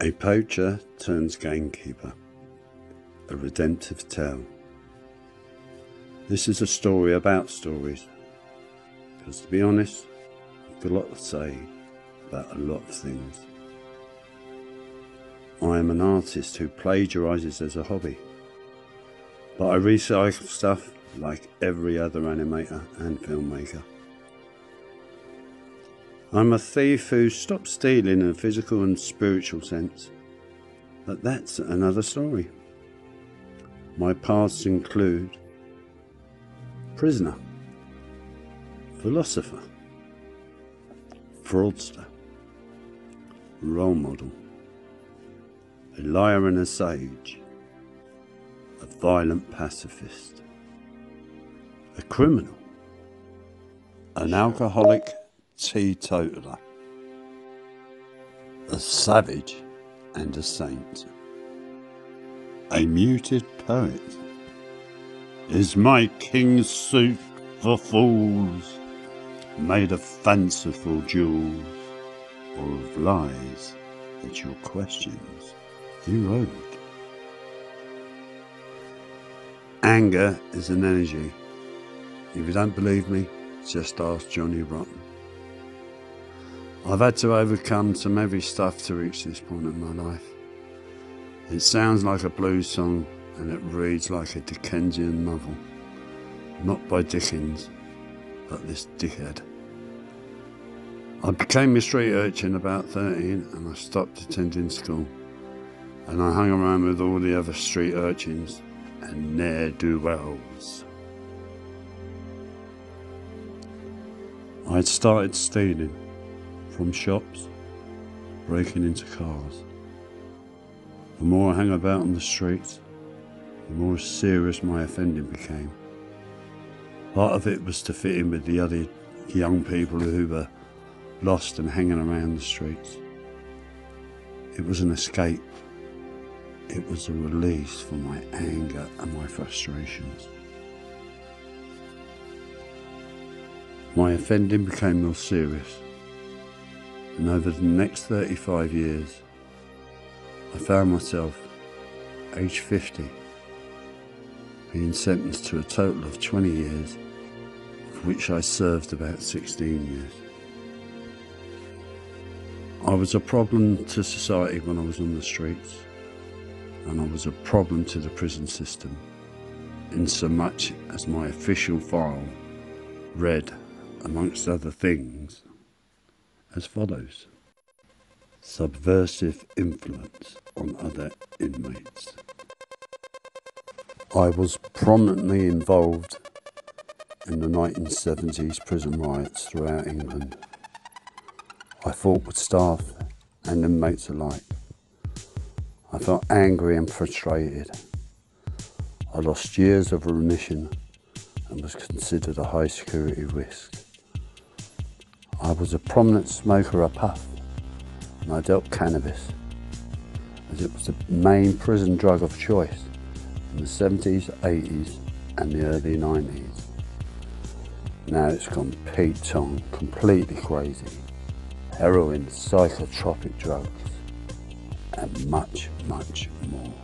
A poacher turns gamekeeper, a redemptive tale. This is a story about stories, because to be honest, I've got a lot to say about a lot of things. I am an artist who plagiarises as a hobby, but I recycle stuff like every other animator and filmmaker. I'm a thief who stopped stealing in a physical and spiritual sense, but that's another story. My pasts include prisoner, philosopher, fraudster, role model, a liar and a sage, a violent pacifist, a criminal, an alcoholic teetotaler, a savage and a saint, a muted poet. Is my king's suit for fools made of fanciful jewels, or of lies that your questions erode? Anger is an energy. If you don't believe me, just ask Johnny Rotten. I've had to overcome some heavy stuff to reach this point in my life. It sounds like a blues song and it reads like a Dickensian novel. Not by Dickens, but this dickhead. I became a street urchin about 13 and I stopped attending school. And I hung around with all the other street urchins and ne'er-do-wells. I'd started stealing from shops, breaking into cars. The more I hung about on the streets, the more serious my offending became. Part of it was to fit in with the other young people who were lost and hanging around the streets. It was an escape. It was a release for my anger and my frustrations. My offending became more serious, and over the next 35 years, I found myself, age 50, being sentenced to a total of 20 years, of which I served about 16 years. I was a problem to society when I was on the streets, and I was a problem to the prison system, in so much as my official file read, amongst other things, as follows: subversive influence on other inmates. I was prominently involved in the 1970s prison riots throughout England. I fought with staff and inmates alike. I felt angry and frustrated. I lost years of remission and was considered a high security risk. I was a prominent smoker of puff, and I dealt cannabis, as it was the main prison drug of choice in the 70s, 80s and the early 90s. Now it's gone Pete Tong, completely crazy. Heroin, psychotropic drugs, and much, much more.